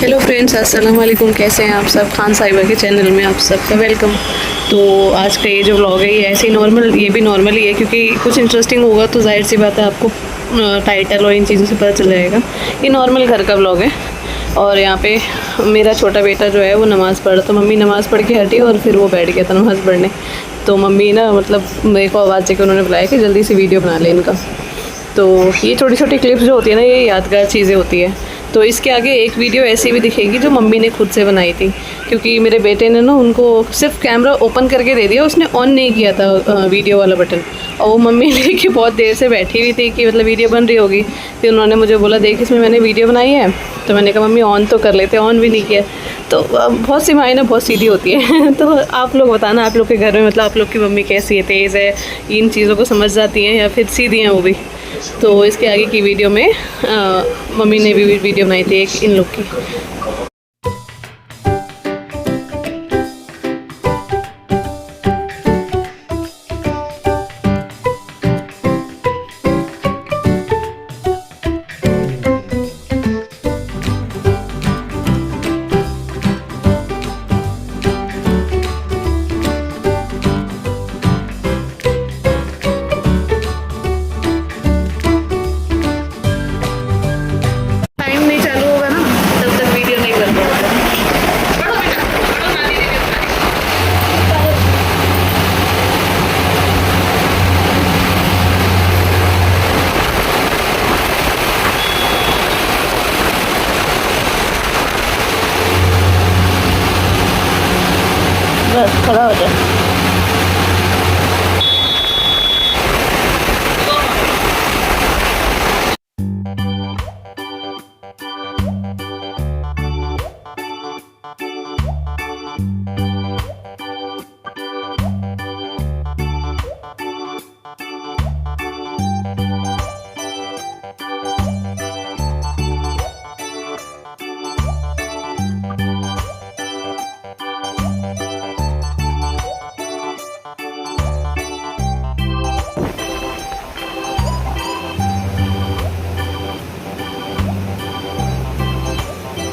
Hello friends, अस्सलाम वालेकुम। कैसे हैं आप सब? खान साहिबा के चैनल में आप सबका वेलकम। तो आज का ये जो व्लॉग है ये ऐसे ही नॉर्मल, ये भी नॉर्मल ही है क्योंकि कुछ इंटरेस्टिंग होगा तो जाहिर सी बात है आपको टाइटल और इन चीज़ों से पता चल जाएगा। ये नॉर्मल घर का व्लॉग है। और यहाँ पे मेरा छोटा बेटा जो है वो नमाज़ पढ़ रहा था। मम्मी नमाज़ पढ़ के हटी और फिर वो बैठ गया था नमाज़ पढ़ने। तो मम्मी ना मतलब मेरे को आवाज़ देकर उन्होंने बुलाया कि जल्दी से वीडियो बना ले इनका। तो ये छोटी छोटी क्लिप्स जो होती है ना, ये यादगार चीज़ें होती है। तो इसके आगे एक वीडियो ऐसी भी दिखेगी जो मम्मी ने खुद से बनाई थी, क्योंकि मेरे बेटे ने ना उनको सिर्फ कैमरा ओपन करके दे दिया, उसने ऑन नहीं किया था वीडियो वाला बटन। और वो मम्मी लेके बहुत देर से बैठी हुई थी कि मतलब वीडियो बन रही होगी। फिर उन्होंने मुझे बोला देख इसमें मैंने वीडियो बनाई है। तो मैंने कहा मम्मी ऑन तो कर लेते, ऑन भी नहीं किया। तो बहुत सी माएँ ना बहुत सीधी होती है। तो आप लोग बताना आप लोग के घर में मतलब आप लोग की मम्मी कैसी है, तेज़ है, इन चीज़ों को समझ जाती हैं या फिर सीधी हैं वो भी। तो इसके आगे की वीडियो में मम्मी ने भी वीडियो बनाई थी एक इन लोग की। बस खड़ा हो जाए।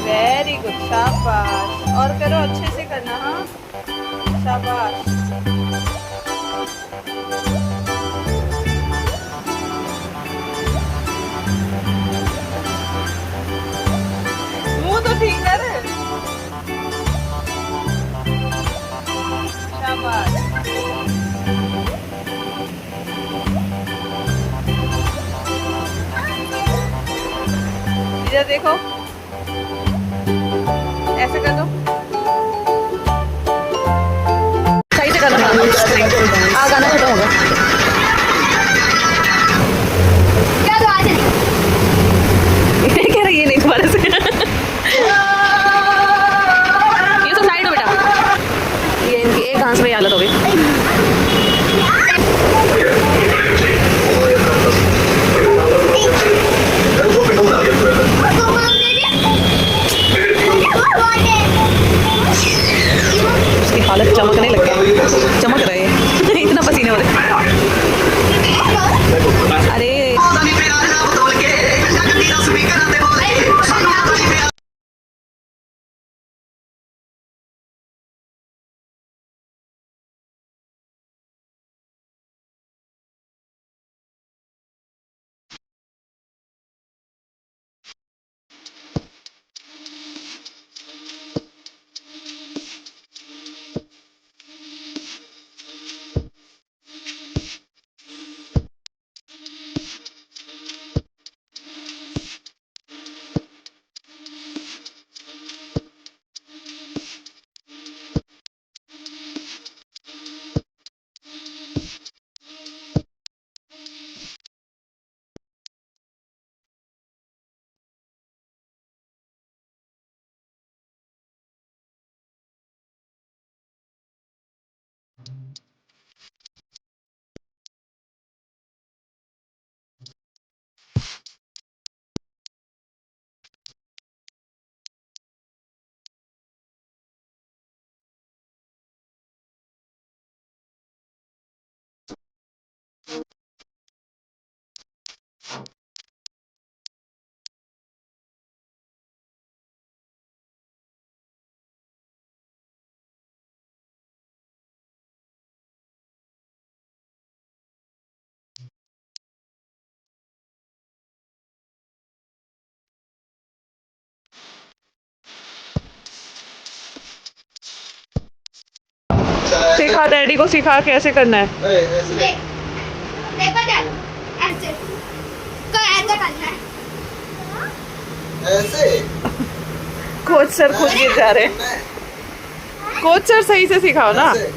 वेरी गुड, शाबाश। और करो, अच्छे से करना। हाँ, शाबाश। मुंह तो ठीक कर। शाबाश। इधर देखो, ऐसे कर दो, सही से करना। गाना खत्म होगा। कह रही है नहीं तुम्हारे से। ये तो साइड हो बेटा, ये इनकी एक घास में हालत हो गई। सिखा, डैडी को सिखा कैसे करना है। देखो चलो ऐसे करना है ऐसे। कोच सर खुद गिर जा रहे हैं। कोच सर सही से सिखाओ ना। ऐसे।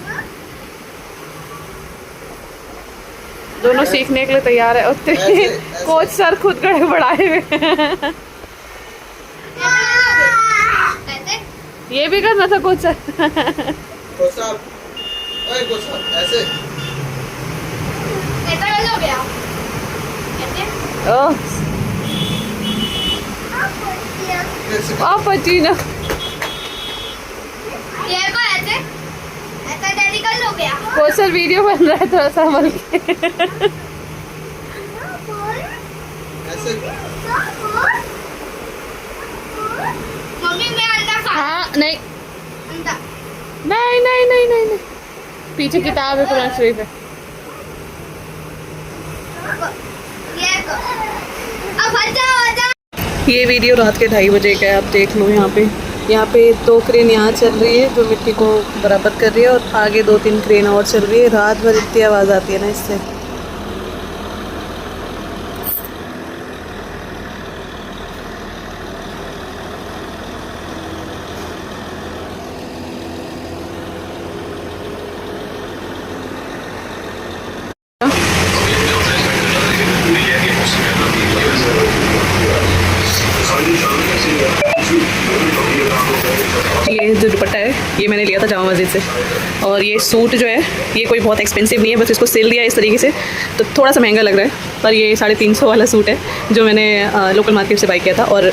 दोनों सीखने के लिए तैयार है। और ऐसे। कोच सर खुद गड़बड़ाए हुए हैं। ऐसे ये भी करना था कोच सर। कोच साहब, ओए कोच साहब, ऐसे। ऐसा कर लो गया ऐसे ओह, ऐसे। आप पचीना। ये को ऐसे ऐसा डैडी कर लो गया कोच सर वीडियो बन रहा है, थोड़ा सा संभल के। ऐसे। मम्मी मैं अंडा खा हाँ नहीं अंडा नहीं नहीं नहीं नहीं नहीं, पीछे किताब है कुरान शरीफ है। ये को अब हट जा। ये वीडियो रात के 2:30 बजे का है, आप देख लो। यहाँ पे 2 क्रेन यहाँ चल रही है जो मिट्टी को बराबर कर रही है, और आगे 2-3 क्रेन और चल रही है। रात भर इतनी आवाज़ आती है ना इससे। ये जो दुपट्टा है ये मैंने लिया था जामा मस्जिद से, और ये सूट जो है ये कोई बहुत एक्सपेंसिव नहीं है, बस इसको सेल दिया इस तरीके से तो थोड़ा सा महंगा लग रहा है, पर ये 350 वाला सूट है जो मैंने लोकल मार्केट से बाई किया था। और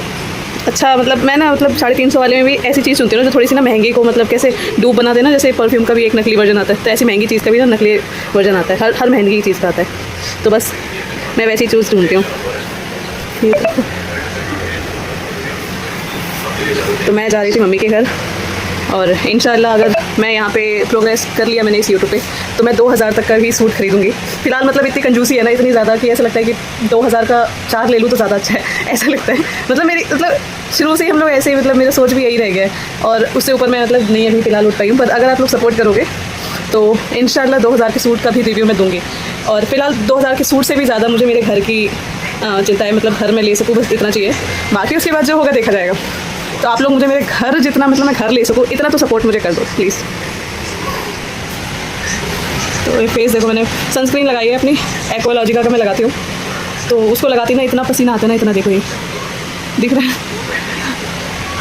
अच्छा, मतलब मैं ना 350 वाले में भी ऐसी चीज़ सुनती हूँ जो थोड़ी सी ना महंगी को, मतलब कैसे डूब बना देना, जैसे परफ्यूम का भी एक नकली वर्जन आता है, तो ऐसी महंगी चीज़ का भी ना नकली वर्जन आता है। हर महंगी चीज़ का आता है, तो बस मैं वैसी चीज़ ढूंढती हूँ। तो मैं जा रही थी मम्मी के घर, और इंशाल्लाह अगर मैं यहाँ पे प्रोग्रेस कर लिया मैंने इस यूट्यूब पे, तो मैं 2000 तक का भी सूट खरीदूंगी। फिलहाल मतलब इतनी कंजूसी है ना, इतनी ज़्यादा कि ऐसा लगता है कि 2000 का 4 ले लूँ तो ज़्यादा अच्छा है, ऐसा लगता है। मतलब शुरू से ही हम लोग ऐसे ही, मतलब मेरा सोच भी यही रह गया है, और उससे ऊपर मैं मतलब नहीं अभी फिलहाल उठ पाई हूँ। पर अगर आप लोग सपोर्ट करोगे तो इंशाल्लाह 2000 के सूट का भी रिव्यू मैं दूँगी। और फिलहाल 2000 के सूट से भी ज़्यादा मुझे मेरे घर की चिंता है, मतलब घर में ले सकूँ बस इतना चाहिए, बाकी उसके बाद जो होगा देखा जाएगा। तो आप लोग मुझे मेरे घर जितना, मतलब मैं घर ले सकूँ इतना तो सपोर्ट मुझे कर दो प्लीज़। तो ये फेस देखो, मैंने सनस्क्रीन लगाई है अपनी एक्वालॉजिका का, मैं लगाती हूँ, तो उसको लगाती ना इतना पसीना आता है ना, इतना देखो ये दिख रहा है।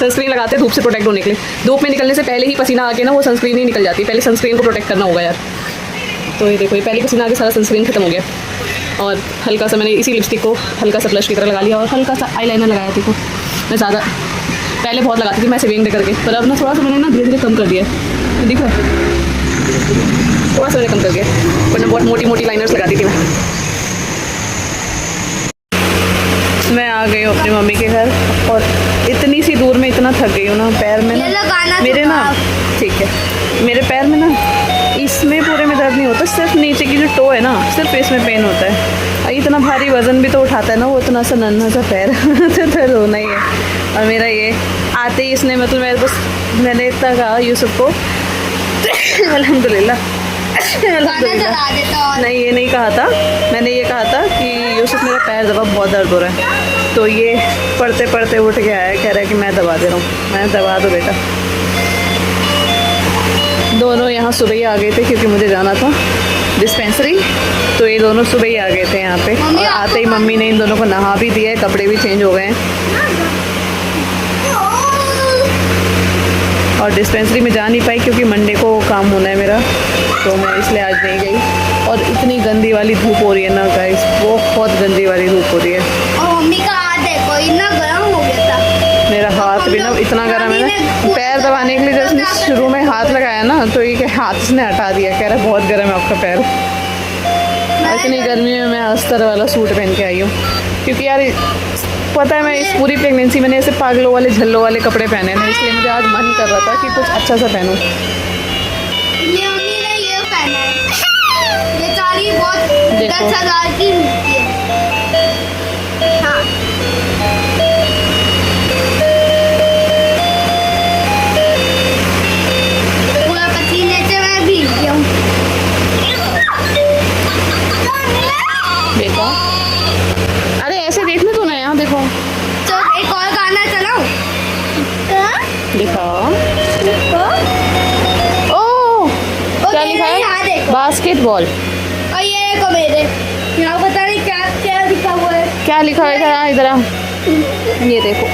सनस्क्रीन लगाते हैं धूप से प्रोटेक्ट होने के लिए, धूप में निकलने से पहले ही पसीना आके ना वो सनस्क्रीन ही निकल जाती है, पहले सनस्क्रीन को प्रोटेक्ट करना होगा यार। तो ये देखो, ये पहले पसीना आके सारा सनस्क्रीन खत्म हो गया। और हल्का सा मैंने इसी लिपस्टिक को हल्का सा ब्लश की तरह लगा लिया, और हल्का सा आईलाइनर लगाया। देखो मैं ज़्यादा पहले बहुत लगाती थी मैं सेविंग दे करके, पर अब ना थोड़ा सा मैंने ना धीरे धीरे कम कर दिया है, देखो थोड़ा सा मैंने कम कर दिया, वरना बहुत मोटी मोटी लाइनर्स लगाती थी मैं आ गई हूँ अपनी मम्मी के घर, और इतनी सी दूर में इतना थक गई हूँ ना, पैर में ना मेरे ना, ठीक है, मेरे पैर में ना इसमें पूरे में दर्द नहीं होता, सिर्फ नीचे की जो टो है ना, सिर्फ इसमें पेन होता है। इतना भारी वजन भी तो उठाता है ना वो, इतना सा नन्हा सा पैर तो दर्द होना ही है। और मेरा ये आते ही इसने, मतलब मेरे बस मैंने इतना कहा यूसुफ को अल्हम्दुलिल्लाह नहीं, ये नहीं कहा था, मैंने ये कहा था कि यूसुफ मेरा पैर दबा, बहुत दर्द हो रहा है। तो ये पढ़ते पढ़ते उठ के आया, कह रहा है कि मैं दबा दे रहा हूँ। मैं दबा दो बेटा। दोनों यहाँ सुबह ही आ गए थे क्योंकि मुझे जाना था डिस्पेंसरी, तो ये दोनों सुबह ही आ गए थे यहाँ पे, और आते ही मम्मी ने इन दोनों को नहा भी दिया है, कपड़े भी चेंज हो गए हैं। और डिस्पेंसरी में जा नहीं पाई क्योंकि मंडे को काम होना है मेरा, तो मैं इसलिए आज नहीं गई। और इतनी गंदी वाली धूप हो रही है ना गाइस, बहुत गंदी वाली धूप हो रही है। और मम्मी का हाथ देखो इतना गर्म हो गया था, मेरा हाथ भी ना इतना गर्म है ना, पैर दबाने के लिए जब इसने शुरू में हाथ लगाया ना, तो ये हाथ इसने हटा दिया, कह रहा बहुत गर्म है आपका पैर। इतनी गर्मी में मैं अस्तर वाला सूट पहन के आई हूँ, क्योंकि यार पता है मैं इस पूरी प्रेगनेंसी मैंने ऐसे पागलों वाले झल्लों वाले कपड़े पहने ना, इसलिए मुझे आज मन कर रहा था कि कुछ अच्छा सा पहनूं। मम्मी ने ये पहना है, ये साड़ी बहुत 10,000 की मिलती है। हाँ पूरा पसीने से मैं भीग गया हूँ। दिखाओ। ओह, क्या लिखा यहाँ है? देखो। बास्केटबॉल। और ये देखो मेरे यहाँ पता नहीं क्या क्या लिखा हुआ है। क्या लिखा है इधर? इधर आ। ये देखो,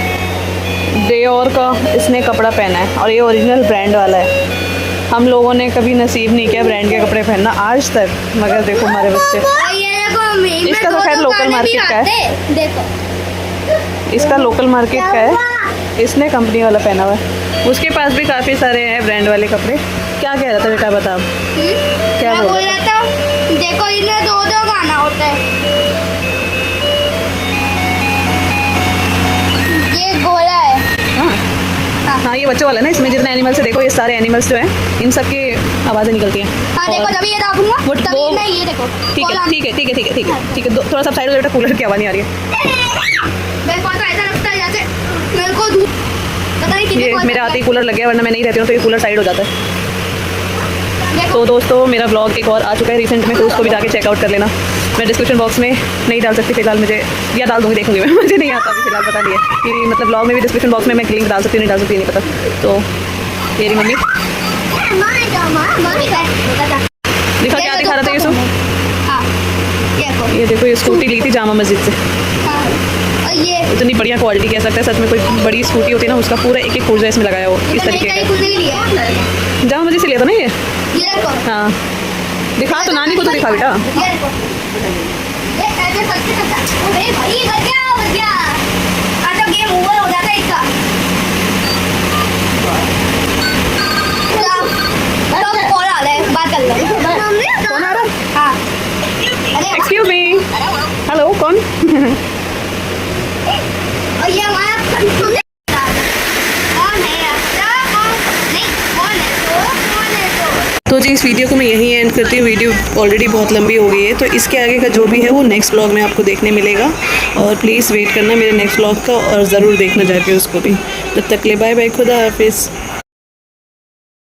डियोर का इसने कपड़ा पहना है और ये ओरिजिनल ब्रांड वाला है। हम लोगों ने कभी नसीब नहीं किया ब्रांड के कपड़े पहनना आज तक, मगर देखो हमारे बच्चे। और ये देखो मैं इसका तो खैर लोकल मार्केट का है। देखो इसका लोकल मार्केट का है, इसने कंपनी वाला पहना हुआ है। उसके पास भी काफ़ी सारे हैं ब्रांड वाले कपड़े। क्या कह रहा था बेटा, बता अब। क्या मैं बोल बोल रहा रहा था देखो इन्हें दो दो गाना होता है। ये गोला है। हाँ हाँ, ये बच्चों वाला है ना, इसमें जितने एनिमल्स है देखो, ये सारे एनिमल्स जो हैं इन सब की आवाज़ें निकलती हैं। हाँ देखो और- जब ये दाबूंगा वो- तभी वो- मैं ये देखो ठीक गोला- है ठीक है ठीक है ठीक है ठीक है ठीक है, थोड़ा सा साइड हो जाओ बेटा, कूलर की आवाज़ नहीं आ रही है। मेरे को तो ऐसा लगता है जैसे मेरे को धूप पता नहीं कितने ये को मेरे आते ही कूलर लग गया, वरना मैं नहीं रहती हूँ तो ये कूलर साइड हो जाता है। देखो तो दोस्तों मेरा ब्लॉग एक और आ चुका है रिसेंट में, तो उसको भी जाके चेकआउट कर लेना। मैं डिस्क्रिप्शन बॉक्स में नहीं डाल सकती फिलहाल, मुझे या डाल दूँगी, देखूंगी मैं। मुझे नहीं आता अभी फिलहाल, पता नहीं है कि मतलब ब्लॉग में भी डिस्क्रिप्शन बॉक्स में मैं लिंक डाल सकती हूँ नहीं डाल सकती नहीं पता। तो मेरी मम्मी दिखा, क्या दिखा रहा था यूसुफ? हाँ ये देखो ये देखो, ये स्कूटी ली थी जामा मस्जिद से। हाँ और ये इतनी बढ़िया क्वालिटी कह सकते हैं सच में, कोई बड़ी स्कूटी होती है ना उसका पूरा एक एक पुर्जा इसमें लगाया हो इस तो तरीके मेरे का। खुद नहीं लिया जामा मस्जिद से लिया था ना ये। देखो हाँ दिखा, तो नानी को तो दिखा बेटा। ये देखो ये ऐसे सबसे करता अरे भाई बच गया आज तो गेम ओवर हो जाता है इसका तो कॉल आ रहा है बात कर लो कौन आ रहा है? हाँ अरे एक्सक्यूज मी, हेलो, कौन? और ये हमारा कौन है नहीं कौन है तो जी इस वीडियो को मैं यहीं एंड करती हूँ, वीडियो ऑलरेडी बहुत लंबी हो गई है, तो इसके आगे का जो भी है वो नेक्स्ट ब्लॉग में आपको देखने मिलेगा। और प्लीज़ वेट करना मेरे नेक्स्ट ब्लॉग का, और ज़रूर देखना जाके उसको भी। तब तक ले बाय बाय, खुदा हाफिज़।